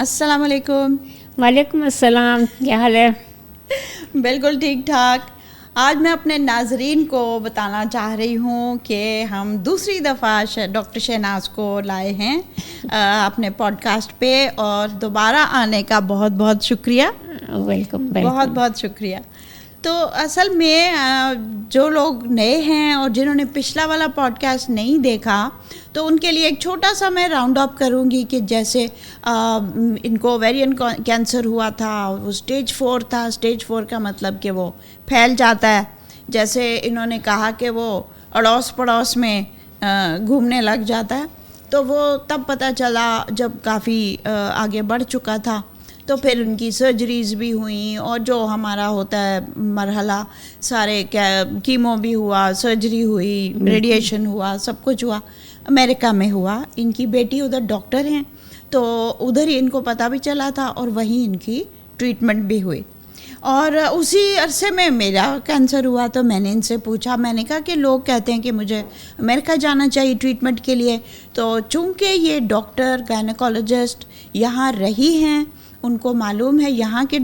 السلام علیکم. وعلیکم السلام. کیا حال ہے؟ بالکل ٹھیک ٹھاک. آج میں اپنے ناظرین کو بتانا چاہ رہی ہوں کہ ہم دوسری دفعہ ڈاکٹر شہناز کو لائے ہیں اپنے پوڈ کاسٹ پہ, اور دوبارہ آنے کا بہت بہت شکریہ. ویلکم. بہت بہت شکریہ. تو اصل میں جو لوگ نئے ہیں اور جنہوں نے پچھلا والا پوڈ کاسٹ نہیں دیکھا, تو ان کے لیے ایک چھوٹا سا میں راؤنڈ اپ کروں گی کہ جیسے ان کو اوویرین کینسر ہوا تھا, وہ اسٹیج 4 تھا. اسٹیج 4 کا مطلب کہ وہ پھیل جاتا ہے. جیسے انہوں نے کہا کہ وہ اڑوس پڑوس میں گھومنے لگ جاتا ہے, تو وہ تب پتہ چلا جب کافی آگے بڑھ چکا تھا. تو پھر ان کی سرجریز بھی ہوئیں, اور جو ہمارا ہوتا ہے مرحلہ سارے کیمو بھی ہوا, سرجری ہوئی, ریڈیشن ہوا, سب کچھ ہوا. امریکہ میں ہوا. ان کی بیٹی ادھر ڈاکٹر ہیں, تو ادھر ہی ان کو پتہ بھی چلا تھا, اور وہیں ان کی ٹریٹمنٹ بھی ہوئی. اور اسی عرصے میں میرا کینسر ہوا. تو میں نے ان سے پوچھا, میں نے کہا کہ لوگ کہتے ہیں کہ مجھے امریکہ جانا چاہیے ٹریٹمنٹ کے لیے. تو چونکہ یہ ڈاکٹر گائنیکولوجسٹ یہاں رہی ہیں, ان کو معلوم ہے یہاں کے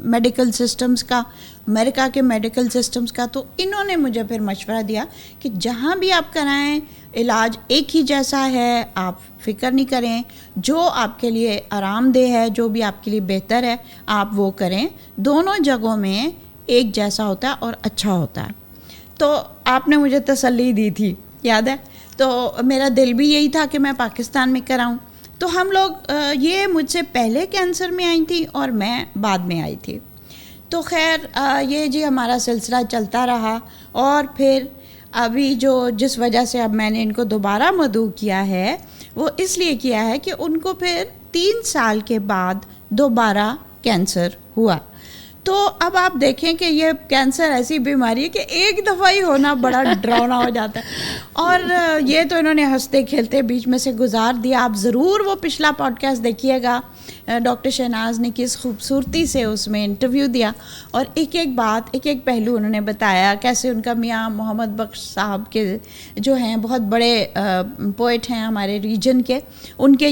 میڈیکل سسٹمز کا, امریکہ کے میڈیکل سسٹمز کا, تو انہوں نے مجھے پھر مشورہ دیا کہ جہاں بھی آپ کرائیں علاج ایک ہی جیسا ہے, آپ فکر نہیں کریں, جو آپ کے لیے آرام دہ ہے, جو بھی آپ کے لیے بہتر ہے آپ وہ کریں. دونوں جگہوں میں ایک جیسا ہوتا ہے اور اچھا ہوتا ہے. تو آپ نے مجھے تسلی دی تھی, یاد ہے. تو میرا دل بھی یہی تھا کہ میں پاکستان میں کراؤں. تو ہم لوگ یہ مجھ سے پہلے کینسر میں آئی تھی اور میں بعد میں آئی تھی. تو خیر یہ جی ہمارا سلسلہ چلتا رہا. اور پھر ابھی جس وجہ سے اب میں نے ان کو دوبارہ مدعو کیا ہے, وہ اس لیے کیا ہے کہ ان کو پھر 3 سال کے بعد دوبارہ کینسر ہوا. تو اب آپ دیکھیں کہ یہ کینسر ایسی بیماری ہے کہ ایک دفعہ ہی ہونا بڑا ڈراؤنا ہو جاتا ہے. اور یہ تو انہوں نے ہنستے کھیلتے بیچ میں سے گزار دیا. آپ ضرور وہ پچھلا پوڈ کاسٹ دیکھیے گا, ڈاکٹر شہناز نے کس خوبصورتی سے اس میں انٹرویو دیا, اور ایک ایک بات, ایک ایک پہلو انہوں نے بتایا. کیسے ان کا میاں محمد بخش صاحب کے جو ہیں بہت بڑے پوئٹ ہیں ہمارے ریجن کے, ان کے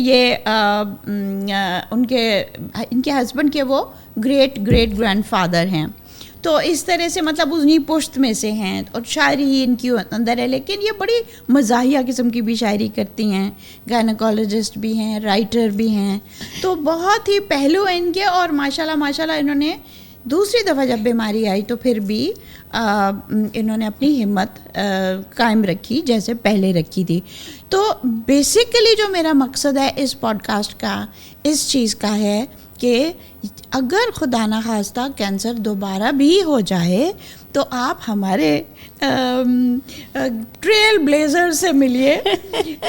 ان کے ہسبینڈ کے وہ گریٹ گرینڈ فادر ہیں. تو اس طرح سے مطلب انہی پشت میں سے ہیں, اور شاعری ہی ان کی اندر ہے. لیکن یہ بڑی مزاحیہ قسم کی بھی شاعری کرتی ہیں, گائنیکولوجسٹ بھی ہیں, رائٹر بھی ہیں. تو بہت ہی پہلو ہیں ان کے. اور ماشاءاللہ انہوں نے دوسری دفعہ جب بیماری آئی تو پھر بھی انہوں نے اپنی ہمت قائم رکھی جیسے پہلے رکھی تھی. تو بیسیکلی جو میرا مقصد ہے اس پوڈ کاسٹ کا, اس چیز کا ہے کہ اگر خدا نخواستہ کینسر دوبارہ بھی ہو جائے تو آپ ہمارے ٹریل بلیزر سے ملیے.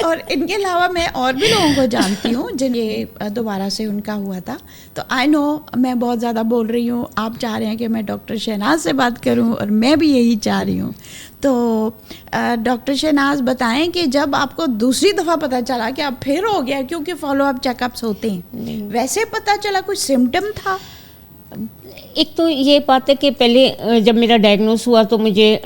اور ان کے علاوہ میں اور بھی لوگوں کو جانتی ہوں جن یہ دوبارہ سے ان کا ہوا تھا. تو آئی نو میں بہت زیادہ بول رہی ہوں, آپ چاہ رہے ہیں کہ میں ڈاکٹر شہناز سے بات کروں, اور میں بھی یہی چاہ رہی ہوں. تو ڈاکٹر شہناز بتائیں کہ جب آپ کو دوسری دفعہ پتہ چلا کہ اب پھر ہو گیا, کیونکہ فالو اپ چیک اپس ہوتے ہیں, ویسے پتہ چلا کچھ سمٹم تھا؟ ایک تو یہ بات ہے کہ پہلے جب میرا ڈائگنوز ہوا تو مجھے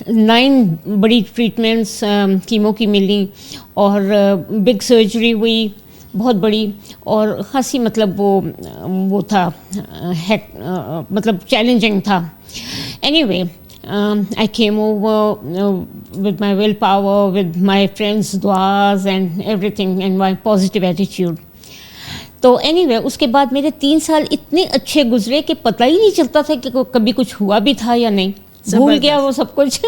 9 بڑی ٹریٹمنٹس کیمو کی ملی, اور بگ سرجری ہوئی بہت بڑی, اور خاصی مطلب وہ تھا مطلب چیلنجنگ تھا. Any way I came over with my willpower, with my friends' duas and everything, and my positive attitude. تو اینی وے اس کے بعد میرے 3 سال اتنے اچھے گزرے کہ پتہ ہی نہیں چلتا تھا کہ کبھی کچھ ہوا بھی تھا یا نہیں, بھول گیا وہ سب کچھ.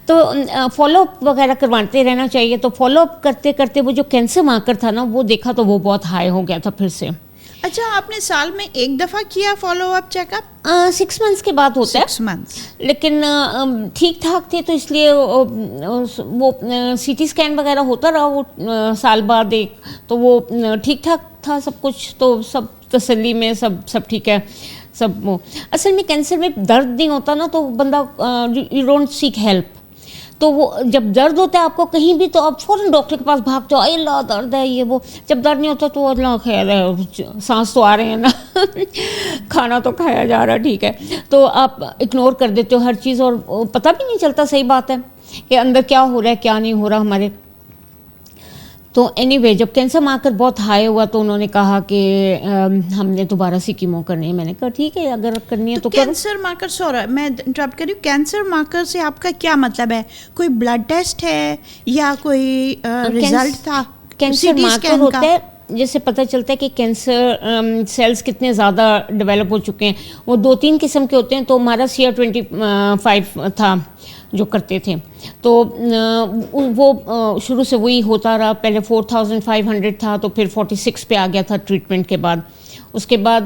تو فالو اپ وغیرہ کرواتے رہنا چاہیے. تو فالو اپ کرتے کرتے وہ جو کینسر مارکر تھا نا, وہ دیکھا تو وہ بہت ہائی ہو گیا تھا پھر سے. اچھا, آپ نے سال میں ایک دفعہ کیا follow up check up? 6 months کے بعد ہوتا ہے. 6 months. لیکن ٹھیک ٹھاک تھے, تو اس لیے وہ سی ٹی اسکین وغیرہ ہوتا رہا وہ سال بعد ایک, تو وہ ٹھیک ٹھاک تھا سب کچھ. تو سب تسلی میں سب ٹھیک ہے سب. اصل میں کینسر میں درد نہیں ہوتا نا, تو بندہ یو ڈونٹ سیک ہیلپ. تو وہ جب درد ہوتا ہے آپ کو کہیں بھی, تو آپ فوراً ڈاکٹر کے پاس بھاگ جاؤ, اے اللہ درد ہے یہ وہ. جب درد نہیں ہوتا تو اللہ خیر ہے, سانس تو آ رہے ہیں نا, کھانا تو کھایا جا رہا ہے, ٹھیک ہے. تو آپ اگنور کر دیتے ہو ہر چیز, اور پتہ بھی نہیں چلتا. صحیح بات ہے کہ اندر کیا ہو رہا ہے کیا نہیں ہو رہا ہمارے. تو اینی وے جب کینسر مارکر بہت ہائی ہوا تو انہوں نے کہا کہ ہم نے دوبارہ سے کیمو کرنی ہے. میں نے کہا ٹھیک ہے اگر کرنی ہے تو کرو. کینسر مارکر سوری میں انٹرپٹ کر رہی ہوں, کینسر مارکر سے آپ کا کیا مطلب ہے؟ کوئی بلڈ ٹیسٹ ہے یا کوئی ریزلٹ تھا؟ کینسر مارکر ہوتا ہے جس سے پتہ چلتا ہے کہ کینسر سیلز کتنے زیادہ ڈیولپ ہو چکے ہیں. وہ 2-3 قسم کے ہوتے ہیں. تو ہمارا CR25 تھا جو کرتے تھے, تو وہ شروع سے وہی ہوتا رہا. پہلے 4500 تھا تو پھر 46 پہ آ گیا تھا ٹریٹمنٹ کے بعد. اس کے بعد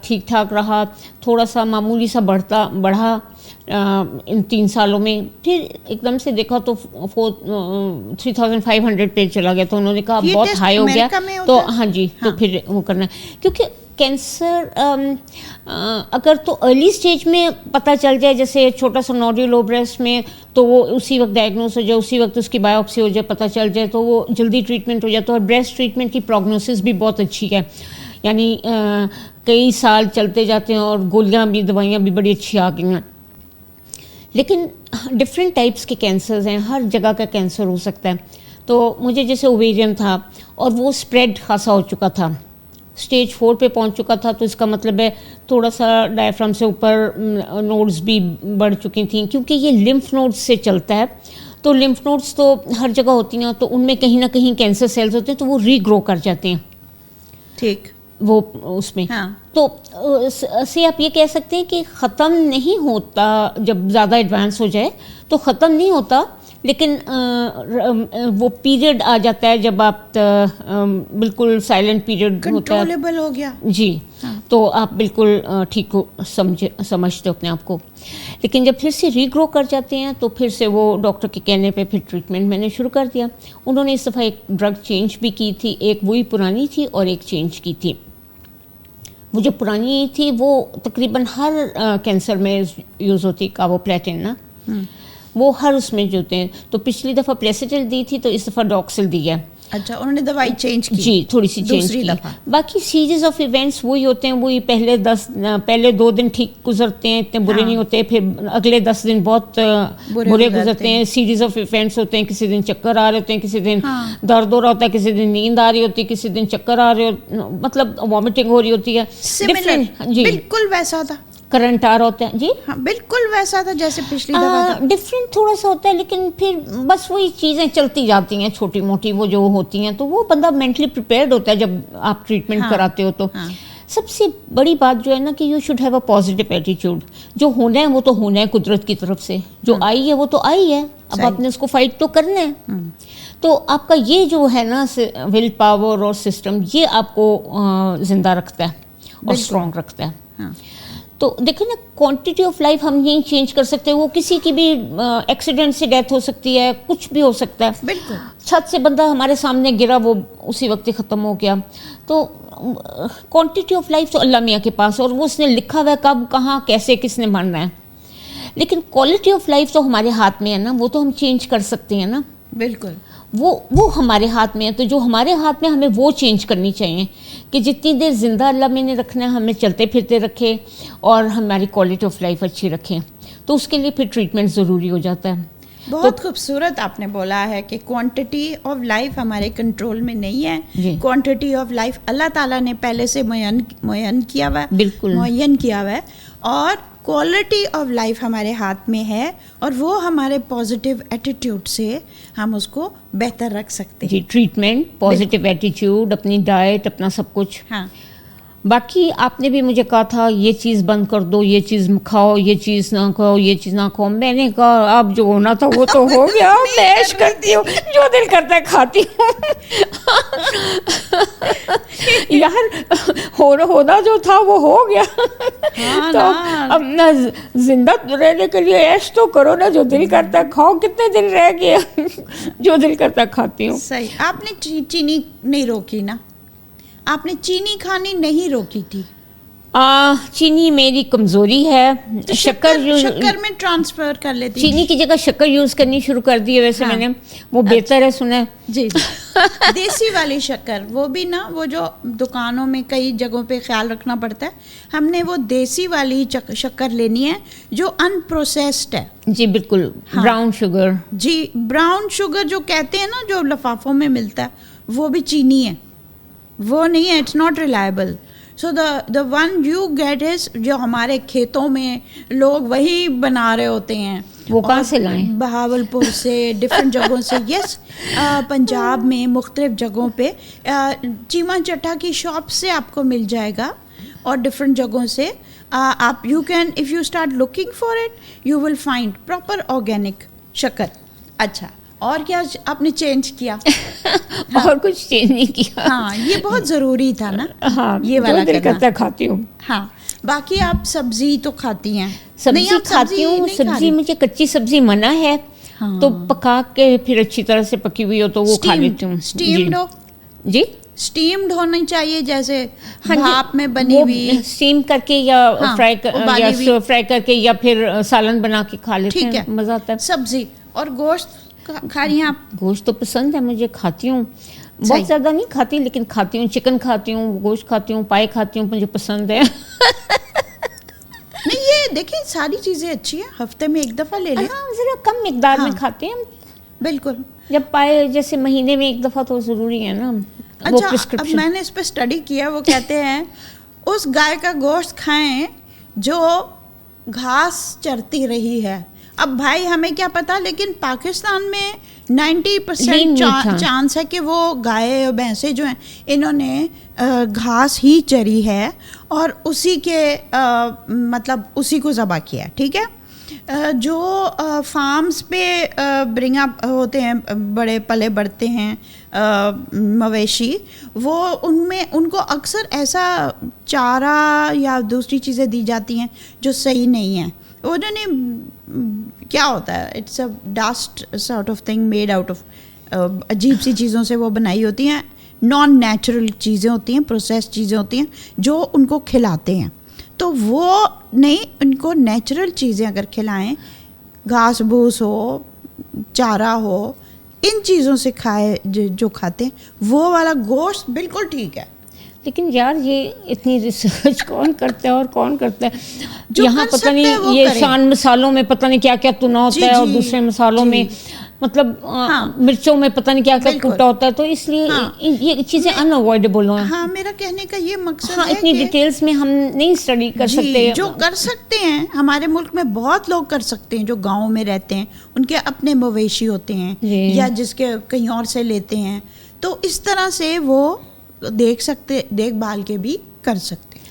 ٹھیک ٹھاک رہا, تھوڑا سا معمولی سا بڑھا ان 3 سالوں میں. پھر ایک دم سے دیکھا تو 3500 پہ چلا گیا. تو انہوں نے کہا بہت ہائی ہو گیا, تو ہاں جی تو پھر وہ کرنا ہے. کیونکہ کینسر اگر تو ارلی سٹیج میں پتہ چل جائے, جیسے چھوٹا سا نوڈیول ہو بریسٹ میں, تو وہ اسی وقت ڈائگنوز ہو جائے, اسی وقت اس کی بایوپسی ہو جائے, پتہ چل جائے, تو وہ جلدی ٹریٹمنٹ ہو جاتا ہے. اور بریسٹ ٹریٹمنٹ کی پروگنوسس بھی بہت اچھی ہے, یعنی کئی سال چلتے جاتے ہیں اور گولیاں بھی دوائیاں بھی بڑی اچھی آ گئی ہیں. لیکن ڈفرینٹ ٹائپس کے کینسرز ہیں, ہر جگہ کا کینسر ہو سکتا ہے. تو مجھے جیسے اوویرین تھا اور وہ اسپریڈ خاصا ہو چکا تھا, اسٹیج 4 پہ پہنچ چکا تھا. تو اس کا مطلب ہے تھوڑا سا ڈائفرام سے اوپر نوڈز بھی بڑھ چکی تھیں, کیونکہ یہ لمف نوڈز سے چلتا ہے. تو لمف نوڈز تو ہر جگہ ہوتی ہیں, تو ان میں کہیں نہ کہیں کینسر سیلز ہوتے ہیں, تو وہ ری گرو کر جاتے ہیں. ٹھیک, وہ اس میں تو سے آپ یہ کہہ سکتے ہیں کہ ختم نہیں ہوتا. جب زیادہ ایڈوانس ہو جائے تو ختم نہیں ہوتا, لیکن وہ پیریڈ آ جاتا ہے جب آپ بالکل سائلنٹ پیریڈ ہوتا ہے, کنٹرولبل ہو گیا جی, تو آپ بالکل ٹھیک ہو سمجھتے ہو اپنے آپ کو. لیکن جب پھر سے ری گرو کر جاتے ہیں تو پھر سے وہ ڈاکٹر کے کہنے پہ پھر ٹریٹمنٹ میں نے شروع کر دیا. انہوں نے اس دفعہ ایک ڈرگ چینج بھی کی تھی, ایک وہی پرانی تھی اور ایک چینج کی تھی. وہ جو پرانی تھی وہ تقریباً ہر کینسر میں یوز ہوتی, کاربوپلیٹن نا, وہ ہر اس میں جو ہوتے ہیں. تو پچھلی دفعہ پلیسیٹل دی تھی, تو اس دفعہ ڈاکسل دی ہے. اچھا, انہوں نے دوائی چینج کی, جی تھوڑی سی چینج کی. باقی سیریز آف ایونٹس وہی ہوتے ہیں, وہی پہلے 2 دن ٹھیک گزرتے ہیں, اتنے برے نہیں ہوتے, پھر اگلے 10 دن بہت برے گزرتے ہیں. سیریز آف ایونٹس ہوتے ہیں, کسی دن چکر آ رہے ہوتے ہیں, کسی دن درد ہو رہا ہوتا ہے, کسی دن نیند آ رہی ہوتی ہے, کسی دن چکر آ رہے مطلب وامٹنگ ہو رہی ہوتی ہے. جی بالکل ویسا تھا, کرنٹ آ رہا ہوتا ہے. جی ہاں بالکل ویسا تھا جیسے پچھلی دفعہ. ڈفرینٹ تھوڑا سا ہوتا ہے, لیکن پھر بس وہی چیزیں چلتی جاتی ہیں چھوٹی موٹی وہ جو ہوتی ہیں. تو وہ بندہ مینٹلی پریپیئرڈ ہوتا ہے جب آپ ٹریٹمنٹ کراتے ہو. تو سب سے بڑی بات جو ہے نا کہ you should have a positive attitude. جو ہونا ہے وہ تو ہونا ہے قدرت کی طرف سے, جو آئی ہے وہ تو آئی ہے, اب آپ نے اس کو فائٹ تو کرنا ہے. تو آپ کا یہ جو ہے نا ول پاور اور سسٹم, یہ آپ کو زندہ رکھتا ہے اور اسٹرانگ رکھتا ہے. تو دیکھیں نا, کوانٹٹی آف لائف ہم نہیں چینج کر سکتے. وہ کسی کی بھی ایکسیڈنٹ سے ڈیتھ ہو سکتی ہے, کچھ بھی ہو سکتا ہے. بالکل, چھت سے بندہ ہمارے سامنے گرا, وہ اسی وقت ہی ختم ہو گیا. تو کوانٹٹی آف لائف تو اللہ میاں کے پاس, اور وہ اس نے لکھا ہوا ہے کب کہاں کیسے کس نے مرنا ہے. لیکن کوالٹی آف لائف تو ہمارے ہاتھ میں ہے نا, وہ تو ہم چینج کر سکتے ہیں نا. بالکل, وہ ہمارے ہاتھ میں ہے. تو جو ہمارے ہاتھ میں ہمیں وہ چینج کرنی چاہیے کہ جتنی دیر زندہ اللہ میں نے رکھنا ہے, ہمیں چلتے پھرتے رکھے اور ہماری کوالٹی آف لائف اچھی رکھیں. تو اس کے لیے پھر ٹریٹمنٹ ضروری ہو جاتا ہے. بہت خوبصورت آپ نے بولا ہے کہ کوانٹٹی آف لائف ہمارے کنٹرول میں نہیں ہے. کوانٹٹی آف لائف اللہ تعالیٰ نے پہلے سے معین کیا ہوا ہے, بالکل معین کیا ہوا ہے, اور کوالٹی آف لائف ہمارے ہاتھ میں ہے, اور وہ ہمارے پازیٹیو ایٹیٹیوڈ سے ہم اس کو بہتر رکھ سکتے ہیں. جی, ٹریٹمنٹ, پازیٹیو ایٹیٹیوڈ, اپنی ڈائٹ, اپنا سب کچھ. ہاں, باقی آپ نے بھی مجھے کہا تھا یہ چیز بند کر دو, یہ چیز کھاؤ, یہ چیز نہ کھاؤ, یہ چیز نہ کھاؤ. میں نے کہا اب جو ہونا تھا وہ تو ہو گیا, میں عیش کرتی ہوں, جو دل کرتا ہے کھاتی ہوں. یار ہونا جو تھا وہ ہو گیا, تو اب نہ زندہ رہنے کے لیے عیش تو کرو نا, جو دل کرتا ہے کھاؤ. کتنے دن رہ گیا, جو دل کرتا ہے کھاتی ہوں. صحیح. آپ نے چینی نہیں روکی نا, آپ نے چینی کھانی نہیں روکی تھی. چینی میری کمزوری ہے. شکر میں ٹرانسفر کر لیتی, چینی کی جگہ شکر یوز کرنی شروع کر دی ہے. ویسے میں نے وہ بہتر ہے سنا ہے. جی, دیسی والی شکر, وہ بھی نا وہ جو دکانوں میں کئی جگہوں پہ خیال رکھنا پڑتا ہے. ہم نے وہ دیسی والی شکر لینی ہے جو ان پروسیسڈ ہے. جی بالکل, براؤن شوگر. جی, براؤن شوگر جو کہتے ہیں نا, جو لفافوں میں ملتا ہے, وہ بھی چینی ہے, وہ نہیں ہے, it's not reliable. So the one you get is جو ہمارے کھیتوں میں لوگ وہی بنا رہے ہوتے ہیں. وہ کہاں سے لائیں؟ بہاول پور سے, ڈفرینٹ جگہوں سے. یس, پنجاب میں مختلف جگہوں پہ چیما چٹا کی شاپ سے آپ کو مل جائے گا, اور ڈفرینٹ جگہوں سے آپ you can if you start looking for it you will find proper organic شکر. اچھا, اور کیا آپ نے چینج کیا؟ اور کچھ چینج نہیں کیا. ہاں, یہ بہت ضروری تھا نا. ہاں, یہ والا دل کرتا کھاتی ہوں. ہاں, باقی آپ سبزی تو کھاتی ہیں؟ سبزی کھاتی ہوں. سبزی مجھے کچی سبزی منع ہے, تو پکا کے پھر اچھی طرح سے پکی ہوئی ہو تو وہ کھا لیتی ہوں. اسٹیمڈ ہو؟ جی, اسٹیمڈ ہونی چاہیے, جیسے بھاپ میں بنی ہوئی, اسٹیم کر کے یا فرائی کر کے یا پھر سالن بنا کے کھا لیتے ہیں, مزہ آتا ہے. سبزی اور گوشت کھا رہی ہیں آپ؟ گوشت تو پسند ہے مجھے, کھاتی ہوں. بہت زیادہ نہیں کھاتی لیکن کھاتی ہوں. چکن کھاتی ہوں, گوشت کھاتی ہوں, پائے کھاتی ہوں, مجھے پسند ہے. نہیں, یہ دیکھیں ساری چیزیں اچھی ہیں, ہفتے میں ایک دفعہ لے لیں. ہاں, ذرا کم مقدار میں کھاتے ہیں. بالکل. جب پائے جیسے مہینے میں ایک دفعہ تو ضروری ہے نا. اچھا, اب میں نے اس پہ اسٹڈی کیا, وہ کہتے ہیں اس گائے کا گوشت کھائیں جو گھاس چرتی رہی ہے. اب بھائی ہمیں کیا پتا, لیکن پاکستان میں 90% چانس ہے کہ وہ گائے اور بھینسیں جو ہیں انہوں نے گھاس ہی چری ہے اور اسی کے مطلب اسی کو ذبح کیا. ٹھیک ہے, جو فارمز پہ برنگ اپ ہوتے ہیں, بڑے پلے بڑھتے ہیں مویشی, وہ ان کو اکثر ایسا چارہ یا دوسری چیزیں دی جاتی ہیں جو صحیح نہیں ہیں. انہوں نے کیا ہوتا ہے, it's a dust sort of thing made out of عجیب سی چیزوں سے وہ بنائی ہوتی ہیں, نان نیچرل چیزیں ہوتی ہیں, پروسیس چیزیں ہوتی ہیں جو ان کو کھلاتے ہیں. تو وہ نہیں, ان کو نیچرل چیزیں اگر کھلائیں, گھاس بھوس ہو, چارہ ہو, ان چیزوں سے کھائے جو کھاتے ہیں, وہ والا گوشت بالکل ٹھیک ہے. لیکن یار یہ اتنی ریسرچ کون کرتا ہے اور کون کرتا ہے؟ یہاں پتہ نہیں یہ شان مسالوں میں پتہ نہیں کیا کیا تنا ہوتا ہے, اور دوسرے مسالوں میں مطلب مرچوں میں پتہ نہیں کیا کیا ٹوٹا ہوتا ہے, تو اس لیے یہ چیزیں ان اوائڈیبل ہیں. ہاں, میرا کہنے کا یہ مقصد ہے اتنی ڈیٹیلز میں ہم نہیں اسٹڈی کر سکتے. جو کر سکتے ہیں ہمارے ملک میں بہت لوگ کر سکتے ہیں, جو گاؤں میں رہتے ہیں, ان کے اپنے مویشی ہوتے ہیں یا جس کے کہیں اور سے لیتے ہیں, تو اس طرح سے وہ دیکھ بھال کے بھی کر سکتے ہیں.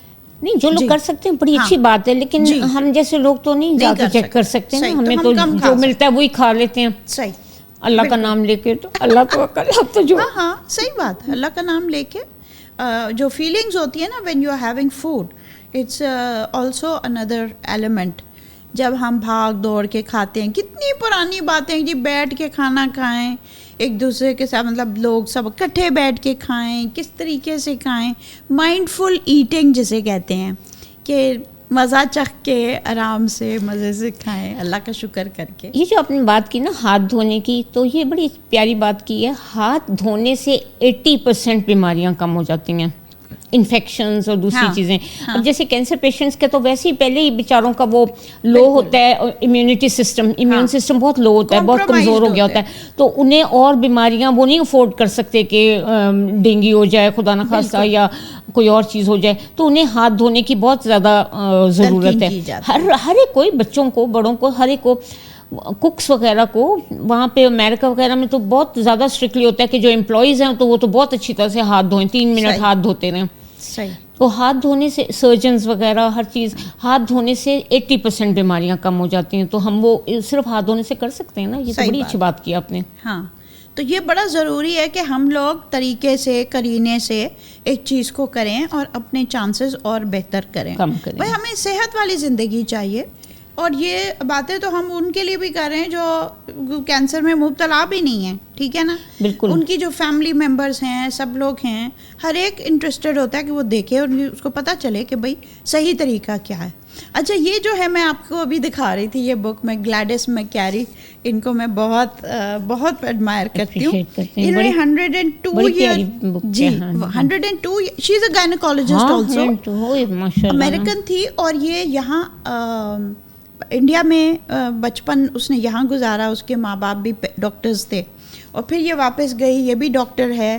نہیں, جو لوگ کر سکتے ہیں بڑی اچھی بات ہے, لیکن ہم جیسے لوگ تو نہیں جا کے چیک کر سکتے نا, ہمیں تو جو ملتا ہے وہی کھا لیتے ہیں. صحیح, اللہ کا نام لے کے, تو اللہ تو اب تو جو ہاں صحیح بات ہے, اللہ کا نام لے کے جو فیلنگز ہوتی ہے نا when you are having food, it's also اندر ایلیمنٹ. جب ہم بھاگ دوڑ کے کھاتے ہیں, کتنی پرانی باتیں جی, بیٹھ کے کھانا کھائیں ایک دوسرے کے ساتھ, مطلب لوگ سب اکٹھے بیٹھ کے کھائیں, کس طریقے سے کھائیں, مائنڈ فل ایٹنگ جسے کہتے ہیں, کہ مزہ چکھ کے آرام سے مزے سے کھائیں, اللہ کا شکر کر کے. یہ جو آپ نے بات کی نا ہاتھ دھونے کی, تو یہ بڑی پیاری بات کی ہے. ہاتھ دھونے سے 80% بیماریاں کم ہو جاتی ہیں, انفیکشنز اور دوسری چیزیں. اب جیسے کینسر پیشنٹس کے تو ویسے ہی پہلے ہی بیچاروں کا وہ لو ہوتا ہے, امیون سسٹم بہت لو ہوتا ہے, بہت کمزور ہو گیا ہوتا ہے, تو انہیں اور بیماریاں وہ نہیں افورڈ کر سکتے کہ ڈینگی ہو جائے خدا نخواستہ یا کوئی اور چیز ہو جائے, تو انہیں ہاتھ دھونے کی بہت زیادہ ضرورت ہے. ہر ایک کوئی, بچوں کو, بڑوں کو, ہر ایک کو, ککس وغیرہ کو. وہاں پہ امریکہ وغیرہ میں تو بہت زیادہ اسٹرکٹلی ہوتا ہے کہ جو امپلائیز ہیں تو وہ تو بہت اچھی طرح سے ہاتھ دھوئیں, 3 منٹ ہاتھ دھوتے رہیں. تو ہاتھ دھونے سے, سرجنز وغیرہ ہر چیز, ہاتھ دھونے سے 80% بیماریاں کم ہو جاتی ہیں. تو ہم وہ صرف ہاتھ دھونے سے کر سکتے ہیں نا, یہ تو بڑی اچھی بات کی آپ نے. ہاں, تو یہ بڑا ضروری ہے کہ ہم لوگ طریقے سے, کرینے سے ایک چیز کو کریں اور اپنے چانسز اور بہتر کریں. بھائی ہمیں صحت والی زندگی چاہیے, اور یہ باتیں تو ہم ان کے لیے بھی کر رہے ہیں جو کینسر میں مبتلا بھی نہیں ہیں, ٹھیک ہے نا. بالکل, ان کی جو فیملی ممبرس ہیں, سب لوگ ہیں, ہر ایک انٹرسٹڈ ہوتا ہے کہ وہ دیکھے اور اس کو پتہ چلے کہ بھائی صحیح طریقہ کیا ہے. اچھا, یہ جو ہے میں آپ کو ابھی دکھا رہی تھی یہ بک, میں گلیڈس میکیری, ان کو میں بہت بہت ایڈمائر کرتی ہوں. انہوں نے 102 جی 102, شی از اے گائنیکولوجسٹ آلسو, امریکن تھی, اور یہ یہاں انڈیا میں بچپن اس نے یہاں گزارا, اس کے ماں باپ بھی ڈاکٹرز تھے, اور پھر یہ واپس گئی, یہ بھی ڈاکٹر ہے,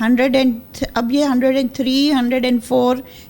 103 104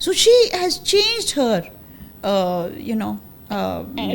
So she has changed her,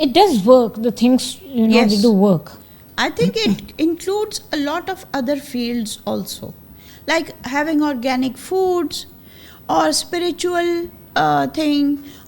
it does work, the things Yes. they do work. I think it includes a lot of other fields also, like having organic foods or spiritual thing,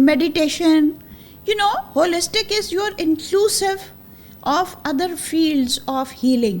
meditation. Holistic is your inclusive of other fields of healing,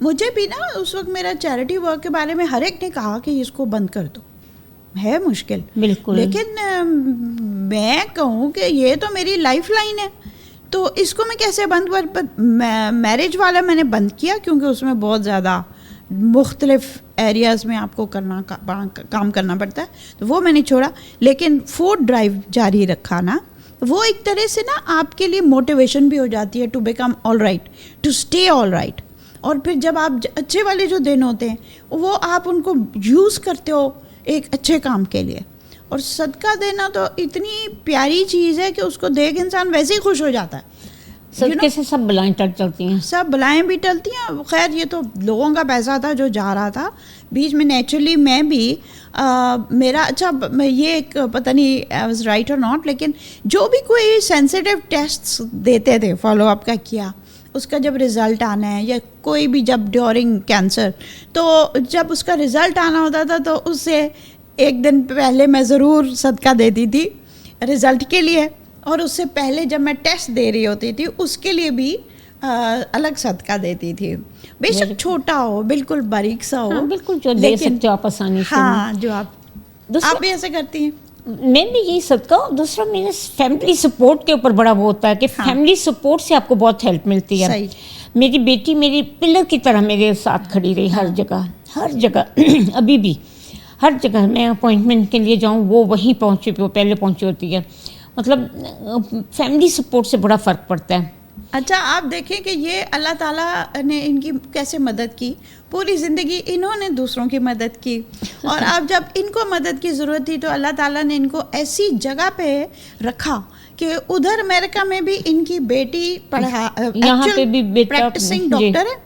مجھے بھی نا اس وقت میرا charity work کے بارے میں ہر ایک نے کہا کہ اس کو بند کر دو, ہے مشکل بالکل, لیکن میں کہوں کہ یہ تو میری لائف لائن ہے, تو اس کو میں کیسے بند میرج والا میں نے بند کیا کیونکہ اس میں بہت زیادہ مختلف ایریاز میں آپ کو کام کرنا پڑتا ہے, تو وہ میں نے چھوڑا. لیکن فوڈ ڈرائیو جاری رکھا نا, وہ ایک طرح سے نا آپ کے لیے موٹیویشن بھی ہو جاتی ہے to become all right, to stay all right. اور پھر جب آپ اچھے والے جو دن ہوتے ہیں وہ آپ ان کو یوز کرتے ہو ایک اچھے کام کے لیے. اور صدقہ دینا تو اتنی پیاری چیز ہے کہ اس کو دیکھ انسان ویسے ہی خوش ہو جاتا ہے. صدقے سے سب بلائیں ٹل جاتی ہیں, سب بلائیں بھی ٹلتی ہیں. خیر یہ تو لوگوں کا پیسہ تھا جو جا رہا تھا بیچ میں, نیچرلی میں بھی میرا اچھا یہ ایک پتہ نہیں آئی واز رائٹ اور ناٹ, لیکن جو بھی کوئی سینسیٹیو ٹیسٹ دیتے تھے فالو اپ کا کیا, اس کا جب رزلٹ آنا ہے یا کوئی بھی جب ڈیورنگ کینسر, تو جب اس کا رزلٹ آنا ہوتا تھا تو اس سے ایک دن پہلے میں ضرور صدقہ دیتی تھی رزلٹ کے لیے, اور اس سے پہلے جب میں ٹیسٹ دے رہی ہوتی تھی اس کے لیے بھی الگ صدقہ دیتی تھی. بے شک چھوٹا ہو, بالکل باریک سا ہو, بالکل جو دے سکتے ہو آپ آسانی سے. ہاں جو آپ بھی ایسے کرتی ہیں. میں بھی یہی صدقہ. دوسرا میرے فیملی سپورٹ کے اوپر بڑا وہ ہوتا ہے کہ فیملی سپورٹ سے آپ کو بہت ہیلپ ملتی ہے. میری بیٹی میری پلر کی طرح میرے ساتھ کھڑی رہی ہر جگہ ابھی بھی ہر جگہ میں اپوائنٹمنٹ کے لیے جاؤں وہ وہیں پہنچی, وہ پہلے پہنچی ہوتی ہے. مطلب فیملی سپورٹ سے بڑا فرق پڑتا ہے. اچھا آپ دیکھیں کہ یہ اللہ تعالیٰ نے ان کی کیسے مدد کی, پوری زندگی انہوں نے دوسروں کی مدد کی, اور اب جب ان کو مدد کی ضرورت تھی تو اللہ تعالیٰ نے ان کو ایسی جگہ پہ رکھا کہ ادھر امریکہ میں بھی ان کی بیٹی یہاں پہ بھی پریکٹسنگ ڈاکٹر ہے,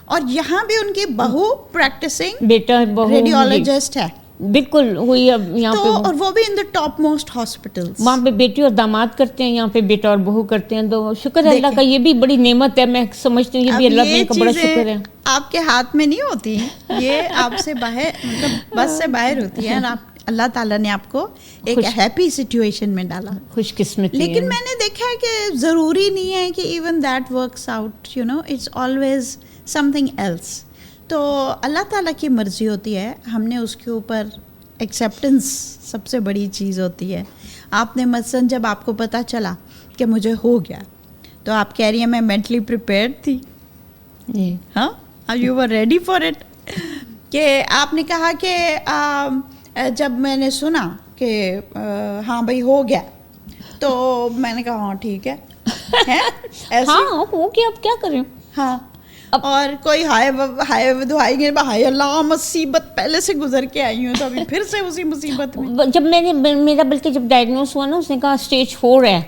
اور یہاں بھی ان کی بہو پریکٹسنگ بیٹا ریڈیولوجسٹ ہے. بالکل وہی. اب یہاں پہ اور وہ بھی ان دا ٹاپ موسٹ ہاسپٹلس, وہاں پہ بیٹی اور داماد کرتے ہیں, یہاں پہ بیٹا اور بہو کرتے ہیں. تو شکر ہے اللہ کا, یہ بھی بڑی نعمت ہے. میں سمجھتی ہوں یہ بھی اللہ کا بڑا شکر ہے. آپ کے ہاتھ میں نہیں ہوتی, یہ آپ سے باہر مطلب بس سے باہر ہوتی ہے, اور آپ اللہ تعالیٰ نے آپ کو ایک ہیپی سچویشن میں ڈالا, خوش قسمتی. لیکن میں نے دیکھا ہے کہ ضروری نہیں ہے کہ even that works out, you know it's always something else. تو اللہ تعالیٰ کی مرضی ہوتی ہے, ہم نے اس کے اوپر ایکسیپٹنس سب سے بڑی چیز ہوتی ہے. آپ نے مثلاً جب آپ کو پتہ چلا کہ مجھے ہو گیا تو آپ کہہ رہی ہیں میں مینٹلی پریپیئرڈ تھی, ہاں you were ready for it. کہ آپ نے کہا کہ جب میں نے سنا کہ ہاں بھائی ہو گیا تو میں نے کہا ہاں ٹھیک ہے, ہاں ہو گیا اب کیا کریں. ہاں اور کوئی ہائے دعائیں گے ہائے اللہ مصیبت پہلے سے گزر کے آئی ہوں تو ابھی پھر سے اسی مصیبت میں. جب میں نے میرا بلکہ جب ڈائگنوز ہوا نا, اس نے کہا اسٹیج 4 ہے,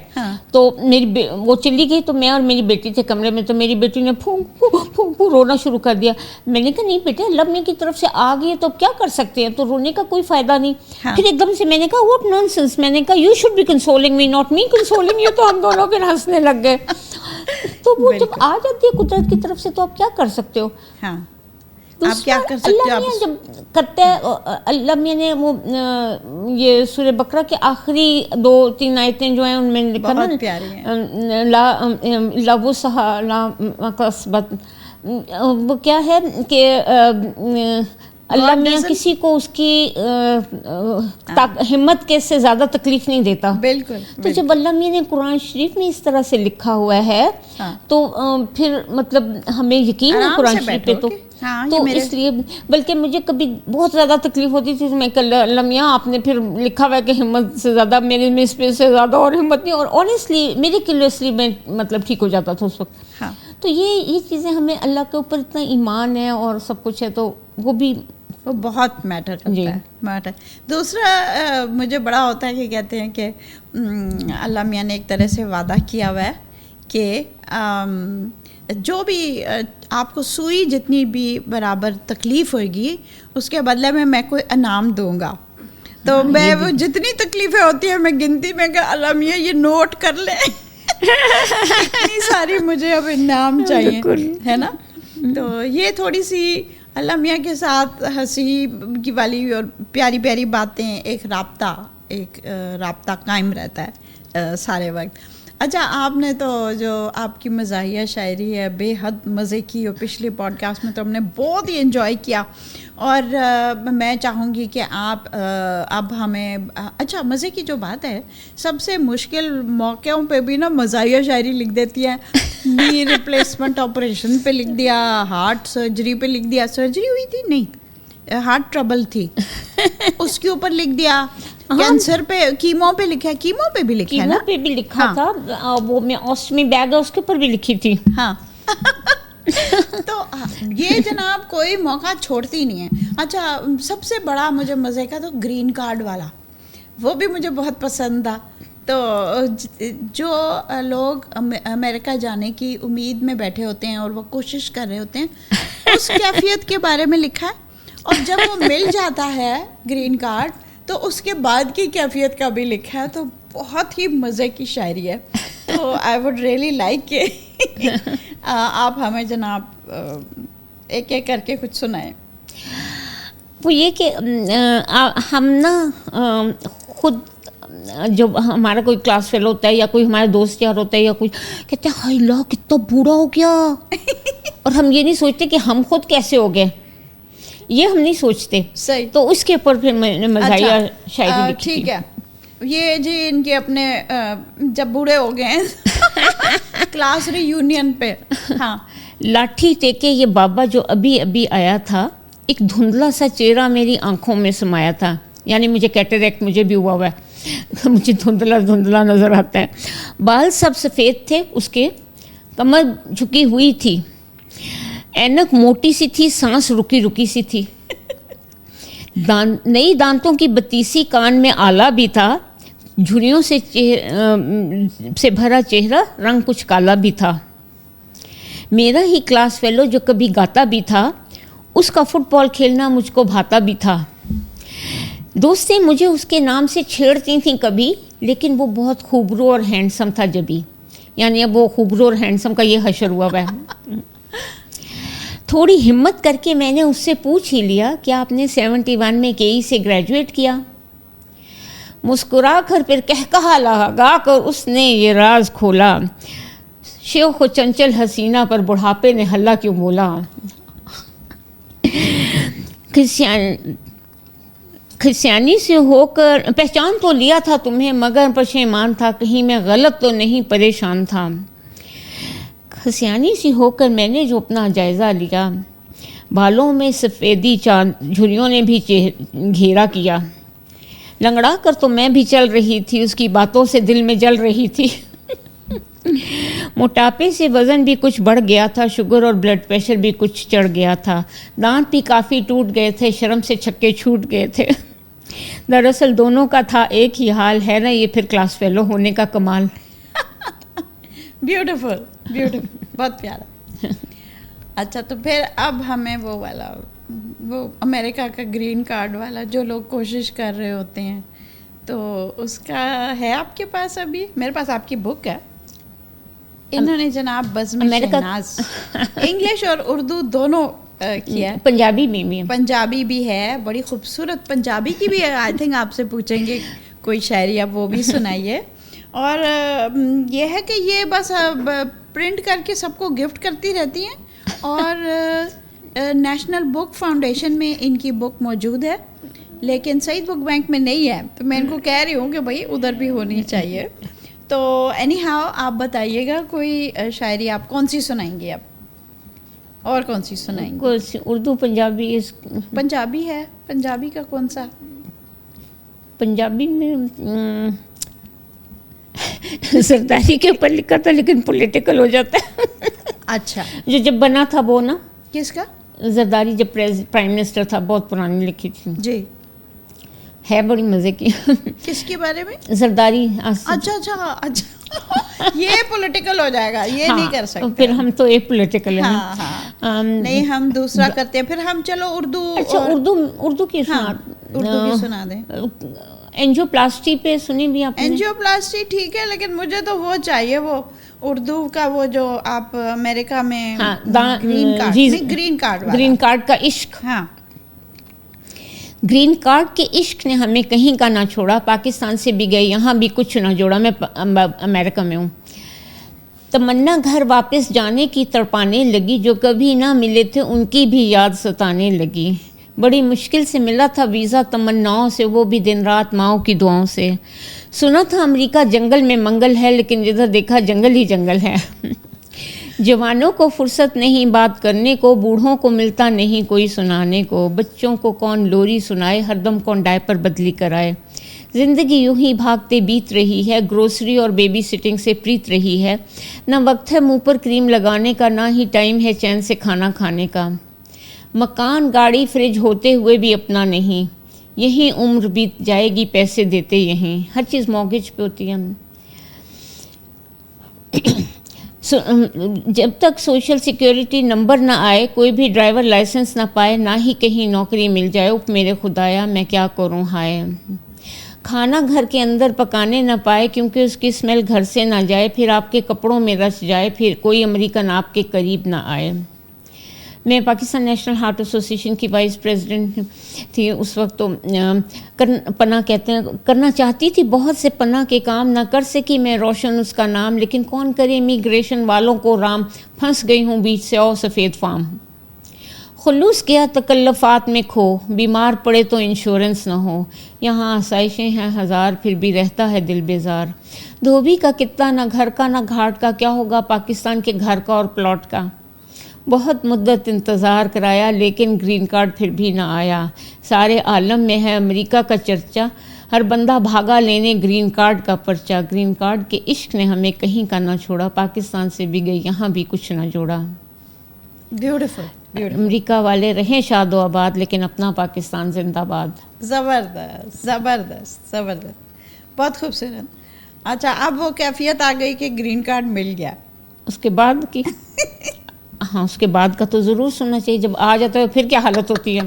تو میری وہ چلی گئی, تو میں اور میری بیٹی تھے کمرے میں, تو میری بیٹی نے پھو رونا شروع کر دیا. میں نے کہا نہیں بیٹے اللہ میاں کی طرف سے آ گئی ہے تو اب کیا کر سکتے ہیں, تو رونے کا کوئی فائدہ نہیں. پھر ایک دم سے میں نے کہا واٹ نانسنس, میں نے کہا you should be consoling me not me consoling you. تو ہم دونوں پھر ہنسنے لگ گئے. تو وہ جب آ جاتی ہے قدرت کی طرف سے تو آپ کیا کر سکتے ہو. ہاں آپ کیا کر سکتے ہو. جب کرتے ہیں اللہ میاں نے وہ یہ سورہ بقرہ کے آخری 2-3 آیتیں جو ہیں ان میں لکھا نا لا وسعها لا کسبت, وہ کیا ہے کہ اللہ میاں کسی کو اس کی ہمت کے سے زیادہ تکلیف نہیں دیتا. بالکل. تو جب اللہ میاں نے قرآن شریف میں اس طرح سے لکھا ہوا ہے تو پھر مطلب ہمیں یقین ہے قرآن شریف پہ, تو اس لیے بلکہ مجھے کبھی بہت زیادہ تکلیف ہوتی تھی, میں کہ اللہ میاں آپ نے پھر لکھا ہوا ہے کہ ہمت سے زیادہ میرے میں اس پہ سے زیادہ اور ہمت نہیں, اور آنیسٹلی میری کلیئرسلی میں مطلب ٹھیک ہو جاتا تھا اس وقت. تو یہ چیزیں ہمیں اللہ کے اوپر اتنا ایمان ہے اور سب کچھ ہے, تو وہ بھی وہ بہت میٹر کرتا ہے. میٹر دوسرا مجھے بڑا ہوتا ہے کہ کہتے ہیں کہ اللہ میاں نے ایک طرح سے وعدہ کیا ہوا ہے کہ جو بھی آپ کو سوئی جتنی بھی برابر تکلیف ہوگی اس کے بدلے میں کوئی انعام دوں گا. تو میں وہ جتنی تکلیفیں ہوتی ہیں میں گنتی میں کہ اللہ میاں یہ نوٹ کر لیں اتنی ساری مجھے اب انعام چاہیے, ہے نا. تو یہ تھوڑی سی اللہ میاں کے ساتھ ہنسی کی والی اور پیاری پیاری باتیں, ایک رابطہ قائم رہتا ہے سارے وقت. اچھا آپ نے تو جو آپ کی مزاحیہ شاعری ہے بے حد مزے کی، اور پچھلے پوڈ کاسٹ میں تو ہم نے بہت ہی انجوائے کیا، اور میں چاہوں گی کہ آپ اب ہمیں اچھا مزے کی جو بات ہے، سب سے مشکل موقعوں پہ بھی نا مزاحیہ شاعری لکھ دیتی ہے. نی ریپلیسمنٹ آپریشن پہ لکھ دیا، ہارٹ سرجری پہ لکھ دیا، سرجری ہوئی تھی نہیں، ہارٹ ٹربل تھی اس کے اوپر لکھ دیا، کینسر پہ، کیمو پہ لکھا ہے، کیمو پہ بھی لکھا ہے نا، کیمو پہ بھی لکھا تھا، وہ میں آسٹمی بیگ ہے اس کے اوپر بھی لکھی تھی. ہاں. تو یہ جناب کوئی موقع چھوڑتی نہیں ہے. اچھا سب سے بڑا مجھے مزے کا تو گرین کارڈ والا، وہ بھی مجھے بہت پسند تھا. تو جو لوگ امریکہ جانے کی امید میں بیٹھے ہوتے ہیں اور وہ کوشش کر رہے ہوتے ہیں، اس کیفیت کے بارے میں لکھا ہے، اور جب وہ مل جاتا ہے گرین کارڈ تو اس کے بعد کی کیفیت کا بھی لکھا ہے. تو بہت ہی مزے کی شاعری ہے. تو آئی وڈ ریئلی لائک کہ آپ ہمیں جناب ایک ایک کر کے کچھ سنائیں. وہ یہ کہ ہم نا خود جب ہمارا کوئی کلاس فیل ہوتا ہے یا کوئی ہمارا دوست یار ہوتا ہے یا کوئی کہتے ہیں ہائی لا کتنا بوڑھا ہو گیا، اور ہم یہ نہیں سوچتے کہ ہم خود کیسے ہو گئے، یہ ہم نہیں سوچتے. صحیح. تو اس کے اوپر پھر میں نے مزاحیہ شاعری لکھی. ٹھیک ہے. یہ جی ان کے اپنے جب بوڑھے ہو گئے ہیں کلاس ری یونین پہ. ہاں. لاٹھی ٹیکے یہ بابا جو ابھی ابھی آیا تھا، ایک دھندلا سا چہرہ میری آنکھوں میں سمایا تھا. یعنی مجھے کیٹریکٹ مجھے بھی ہوا ہے، مجھے دھندلا دھندلا نظر آتا ہے. بال سب سفید تھے اس کے، کمر جھکی ہوئی تھی، اینک موٹی سی تھی، سانس رکی رکی سی تھی، نئی دانتوں کی بتیسی کان میں آلہ بھی تھا، جھریوں سے بھرا چہرہ، رنگ کچھ کالا بھی تھا. میرا ہی کلاس فیلو جو کبھی گاتا بھی تھا، اس کا فٹ بال کھیلنا مجھ کو بھاتا بھی تھا. دوستیں مجھے اس کے نام سے چھیڑتی تھیں کبھی، لیکن وہ بہت خوبرو اور ہینڈسم تھا جبھی. یعنی اب وہ خوبرو اور ہینڈسم کا یہ حشر ہوا ہے. تھوڑی ہمت کر کے میں نے اس سے پوچھ ہی لیا کہ آپ نے 71 میں KE سے گریجویٹ کیا. مسکرا کر پھر کہا لگا کر اس نے یہ راز کھولا، شیخ و چنچل حسینہ پر بڑھاپے نے ہلہ کیوں بولا. کھسیانی سے ہو کر پہچان تو لیا تھا تمہیں، مگر پشیمان تھا، کہیں میں غلط تو نہیں پریشان تھا. کھسیانی سی ہو کر میں نے جو اپنا جائزہ لیا، بالوں میں سفیدی چاند جھریوں نے بھی گھیرا کیا. لنگڑا کر تو میں بھی چل رہی تھی، اس کی باتوں سے دل میں جل رہی تھی. موٹاپے سے وزن بھی کچھ بڑھ گیا تھا، شوگر اور بلڈ پریشر بھی کچھ چڑھ گیا تھا، دانت بھی کافی ٹوٹ گئے تھے، شرم سے چھکے چھوٹ گئے تھے. دراصل دونوں کا تھا ایک ہی حال، ہے نا یہ پھر کلاس فیلو ہونے کا کمال. بیوٹیفل بیوٹیفل، بہت پیارا. اچھا تو پھر اب ہمیں وہ والا، وہ امریکہ کا گرین کارڈ والا جو لوگ کوشش کر رہے ہوتے ہیں، تو اس کا ہے آپ کے پاس؟ ابھی میرے پاس آپ کی بک ہے. انہوں نے جناب بزم شہناز انگلش اور اردو دونوں کیا ہے، پنجابی میں بھی، پنجابی بھی ہے، بڑی خوبصورت پنجابی کی بھی. آئی تھنک آپ سے پوچھیں گے کوئی شاعری آپ وہ بھی سنائیے. اور یہ ہے کہ یہ بس پرنٹ کر کے سب کو گفٹ کرتی رہتی ہیں، اور نیشنل بک فاؤنڈیشن میں ان کی بک موجود ہے، لیکن سعید بک بینک میں نہیں ہے. تو میں ان کو کہہ رہی ہوں کہ بھائی ادھر بھی ہونی چاہیے. تو اینی ہاؤ آپ بتائیے گا کوئی شاعری آپ کون سی سنائیں گے اب، اور کون سی سنائیں گے؟ اردو پنجابی؟ پنجابی ہے. پنجابی کا کون سا؟ پنجابی میں زرداری کے اوپر لکھا تھا لیکن پولیٹیکل ہو جاتا ہے. اچھا. جو جب بنا تھا وہ نا، کس کا؟ زرداری جب پرائم منسٹر تھا، بہت پرانی لکھی تھی جی. ہے بڑی مزے کی. کس کے بارے میں؟ زرداری. اچھا اچھا اچھا، یہ پولیٹیکل ہو جائے گا، یہ نہیں کر سکتے. پھر ہم تو ایک پولیٹیکل ہے. ہاں نہیں، ہم دوسرا کرتے ہیں. پھر ہم چلو اردو. اچھا اردو کی سنا دیں. اینجیو پلاسٹی پہ سنی بھی آپ نے؟ اینجیو پلاسٹی ٹھیک ہے، لیکن مجھے تو وہ چاہیے، وہ اردو کا وہ جو آپ امریکہ میں گرین کارڈ کا عشق. ہاں، گرین کارڈ کے عشق نے ہمیں کہیں کا نہ چھوڑا، پاکستان سے بھی گئے، یہاں بھی کچھ نہ جوڑا. میں امریکہ میں ہوں. تمنا گھر واپس جانے کی تڑپانے لگی, جو کبھی نہ ملے تھے ان کی بھی یاد ستانے لگی. بڑی مشکل سے ملا تھا ویزا تمناؤں سے, وہ بھی دن رات ماؤں کی دعاؤں سے. سنا تھا امریکہ جنگل میں منگل ہے, لیکن جدھر دیکھا جنگل ہی جنگل ہے. جوانوں کو فرصت نہیں بات کرنے کو, بوڑھوں کو ملتا نہیں کوئی سنانے کو, بچوں کو کون لوری سنائے, ہر دم کون ڈائپر بدلی کرائے. زندگی یوں ہی بھاگتے بیت رہی ہے, گروسری اور بیبی سٹنگ سے پریت رہی ہے. نہ وقت ہے منہ پر کریم لگانے کا, نہ ہی ٹائم ہے چین سے کھانا کھانے کا. مکان گاڑی فریج ہوتے ہوئے بھی اپنا نہیں, یہیں عمر بیت جائے گی پیسے دیتے یہیں. ہر چیز مورگیج پہ ہوتی ہے. جب تک سوشل سیکیورٹی نمبر نہ آئے, کوئی بھی ڈرائیور لائسنس نہ پائے, نہ ہی کہیں نوکری مل جائے, اف میرے خدایا میں کیا کروں ہائے. کھانا گھر کے اندر پکانے نہ پائے, کیونکہ اس کی اسمیل گھر سے نہ جائے, پھر آپ کے کپڑوں میں رچ جائے, پھر کوئی امریکن آپ کے قریب نہ آئے. میں پاکستان نیشنل ہارٹ ایسوسیشن کی وائس پریزیڈنٹ تھی اس وقت. تو پناہ کہتے ہیں, کرنا چاہتی تھی بہت سے پناہ کے کام, نہ کر سکی میں روشن اس کا نام, لیکن کون کرے امیگریشن والوں کو رام, پھنس گئی ہوں بیچ سے اور سفید فام. خلوص گیا تکلفات میں کھو, بیمار پڑے تو انشورنس نہ ہو, یہاں آسائشیں ہیں ہزار, پھر بھی رہتا ہے دل بیزار. دھوبی کا کتا نہ گھر کا نہ گھاٹ کا, کیا ہوگا پاکستان کے گھر کا اور پلاٹ کا. بہت مدت انتظار کرایا, لیکن گرین کارڈ پھر بھی نہ آیا. سارے عالم میں ہے امریکہ کا چرچا, ہر بندہ بھاگا لینے گرین کارڈ کا پرچہ. گرین کارڈ کے عشق نے ہمیں کہیں کا نہ چھوڑا, پاکستان سے بھی گئی یہاں بھی کچھ نہ جوڑا. بیوٹیفل. امریکہ والے رہیں شاد و آباد, لیکن اپنا پاکستان زندہ باد. زبردست زبردست زبردست, بہت خوبصورت. اچھا, اب وہ کیفیت آ گئی کہ گرین کارڈ مل گیا, اس کے بعد کی ہاں, اس کے بعد کا تو ضرور سننا چاہیے. جب آ جاتا ہے پھر کیا حالت ہوتی ہے.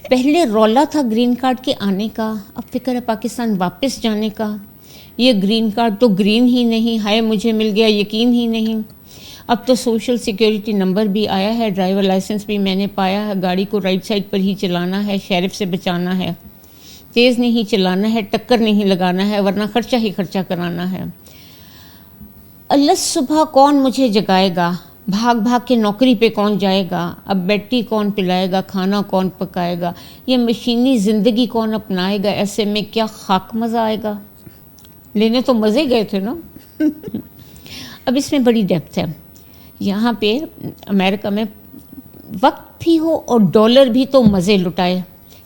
پہلے رولا تھا گرین کارڈ کے آنے کا, اب فکر ہے پاکستان واپس جانے کا. یہ گرین کارڈ تو گرین ہی نہیں, ہائے مجھے مل گیا یقین ہی نہیں. اب تو سوشل سیکیورٹی نمبر بھی آیا ہے, ڈرائیور لائسنس بھی میں نے پایا ہے. گاڑی کو رائٹ سائڈ پر ہی چلانا ہے, شیرف سے بچانا ہے, تیز نہیں چلانا ہے, ٹکر نہیں لگانا ہے, ورنہ خرچہ ہی خرچہ کرانا ہے. اللہ صبح کون مجھے جگائے گا, بھاگ بھاگ کے نوکری پہ کون جائے گا, اب بیٹی کون پلائے گا, کھانا کون پکائے گا, یہ مشینی زندگی کون اپنائے گا, ایسے میں کیا خاک مزہ آئے گا. لینے تو مزے گئے تھے نا. اب اس میں بڑی ڈیپتھ ہے. یہاں پہ امریکہ میں وقت بھی ہو اور ڈالر بھی تو مزے لٹائے,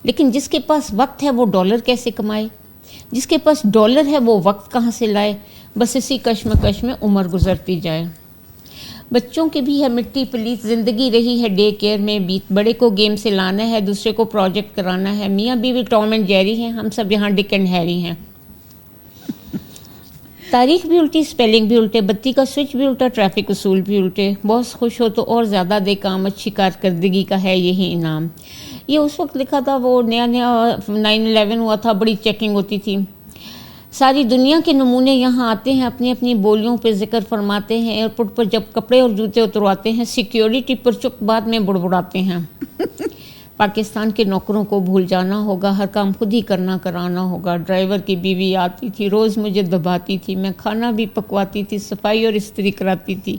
لیکن جس کے پاس وقت ہے وہ ڈالر کیسے کمائے, جس کے پاس ڈالر ہے وہ وقت کہاں سے لائے. بس اسی کشمکش میں عمر گزرتی جائے. بچوں کی بھی ہے مٹی پلیت زندگی رہی ہے ڈے کیئر میں بیت, بڑے کو گیم سے لانا ہے, دوسرے کو پروجیکٹ کرانا ہے. میاں بیوی ٹام اینڈ جیری ہیں, ہم سب یہاں ڈک اینڈ ہیری ہیں. تاریخ بھی الٹی, اسپیلنگ بھی الٹے, بتی کا سوئچ بھی الٹا, ٹریفک اصول بھی الٹے. باس خوش ہو تو اور زیادہ دے کام, اچھی کارکردگی کا ہے یہی انعام. یہ اس وقت لکھا تھا, وہ نیا 9/11 ہوا تھا, بڑی چیکنگ ہوتی تھی. ساری دنیا کے نمونے یہاں آتے ہیں, اپنی اپنی بولیوں پہ ذکر فرماتے ہیں. ایئرپورٹ پر جب کپڑے اور جوتے اترواتے ہیں, سیکیورٹی پر چپ بعد میں بڑبڑاتے ہیں. پاکستان کے نوکروں کو بھول جانا ہوگا, ہر کام خود ہی کرنا کرانا ہوگا. ڈرائیور کی بیوی آتی تھی, روز مجھے دباتی تھی, میں کھانا بھی پکواتی تھی, صفائی اور استری کراتی تھی.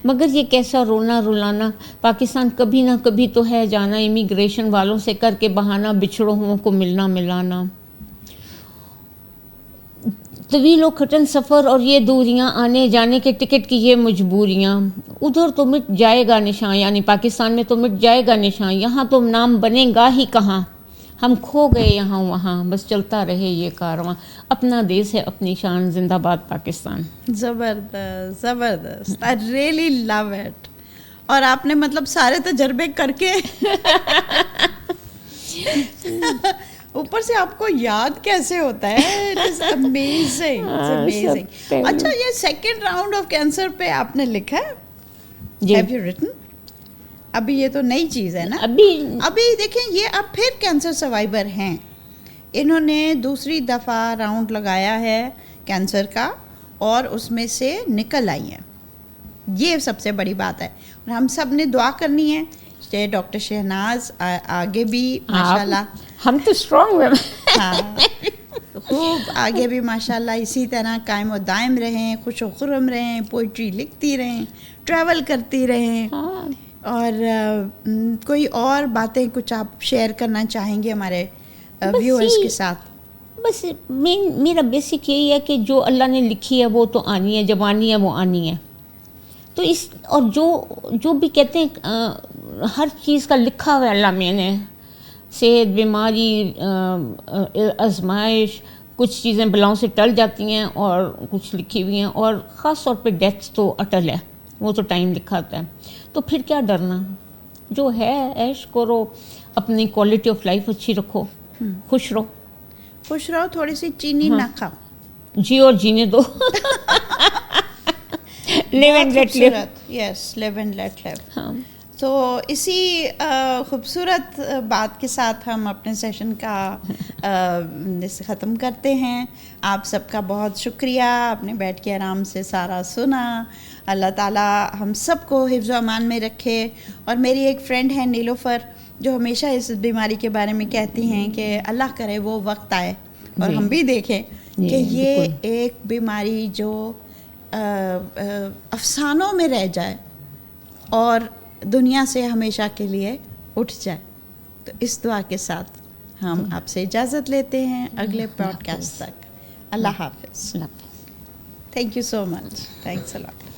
مگر یہ کیسا رونا رلانا, پاکستان کبھی نہ کبھی تو ہے جانا. امیگریشن والوں سے کر کے بہانہ, بچھڑوں ہوں کو ملنا ملانا. طویل و کھٹن سفر اور یہ دوریاں, آنے جانے کے ٹکٹ کی یہ مجبوریاں. ادھر تو مٹ جائے گا نشان, یعنی پاکستان میں تو مٹ جائے گا نشان, یہاں تو نام بنے گا ہی کہاں. ہم کھو گئے یہاں وہاں, بس چلتا رہے یہ کارواں. اپنا دیس ہے اپنی شان, زندہ باد پاکستان. زبردست زبردست, آئی ریئلی لو اٹ. اور آپ نے مطلب سارے تجربے کر کے اوپر سے آپ کو یاد کیسے ہوتا ہے. Amazing amazing. اچھا, یہ سیکنڈ راؤنڈ آف کینسر پہ آپ نے لکھا ہے, ہیو یو ریٹن؟ ابھی یہ تو نئی چیز ہے نا. ابھی دیکھیں, یہ اب پھر کینسر سروائیور ہیں, انہوں نے دوسری دفعہ راؤنڈ لگایا ہے کینسر کا, اور اس میں سے نکل آئی ہیں. یہ سب سے بڑی بات ہے, اور ہم سب نے دعا کرنی ہے. ڈاکٹر شہناز آگے بھی ماشاءاللہ, ہم تو اسٹرانگ ہیں. ہاں, خوب آگے بھی ماشاءاللہ اسی طرح قائم و دائم رہیں, خوش و خرم رہیں, پوئٹری لکھتی رہیں, ٹریول کرتی رہیں. اور کوئی اور باتیں کچھ آپ شیئر کرنا چاہیں گے ہمارے ویورز کے ساتھ؟ بس میرا بیسک یہی ہے کہ جو اللہ نے لکھی ہے وہ تو آنی ہے, جب آنی ہے وہ آنی ہے. تو اس اور جو بھی کہتے ہیں ہر چیز کا لکھا ہوا ہے اللہ میں نے, صحت, بیماری, آزمائش, کچھ چیزیں بلاؤں سے ٹل جاتی ہیں اور کچھ لکھی ہوئی ہیں, اور خاص طور پہ ڈیتھ تو اٹل ہے, وہ تو ٹائم لکھا ہوتا ہے. تو پھر کیا ڈرنا, جو ہے عیش کرو, اپنی کوالٹی آف لائف اچھی رکھو, خوش رہو. خوش رہو, تھوڑی سی چینی نہ کھاؤ, جی اور جینے دو. live and let live. Yes, live and let live. تو اسی خوبصورت بات کے ساتھ ہم اپنے سیشن کا ختم کرتے ہیں. آپ سب کا بہت شکریہ, آپ نے بیٹھ کے آرام سے سارا سنا. اللہ تعالیٰ ہم سب کو حفظ و امان میں رکھے. اور میری ایک فرینڈ ہے نیلوفر, جو ہمیشہ اس بیماری کے بارے میں کہتی ہیں کہ اللہ کرے وہ وقت آئے اور ہم بھی دیکھیں کہ یہ ایک بیماری جو افسانوں میں رہ جائے اور دنیا سے ہمیشہ کے لیے اٹھ جائے. تو اس دعا کے ساتھ ہم آپ سے اجازت لیتے ہیں اگلے پوڈ کاسٹ تک. اللہ حافظ. Thank you so much. Thanks a lot.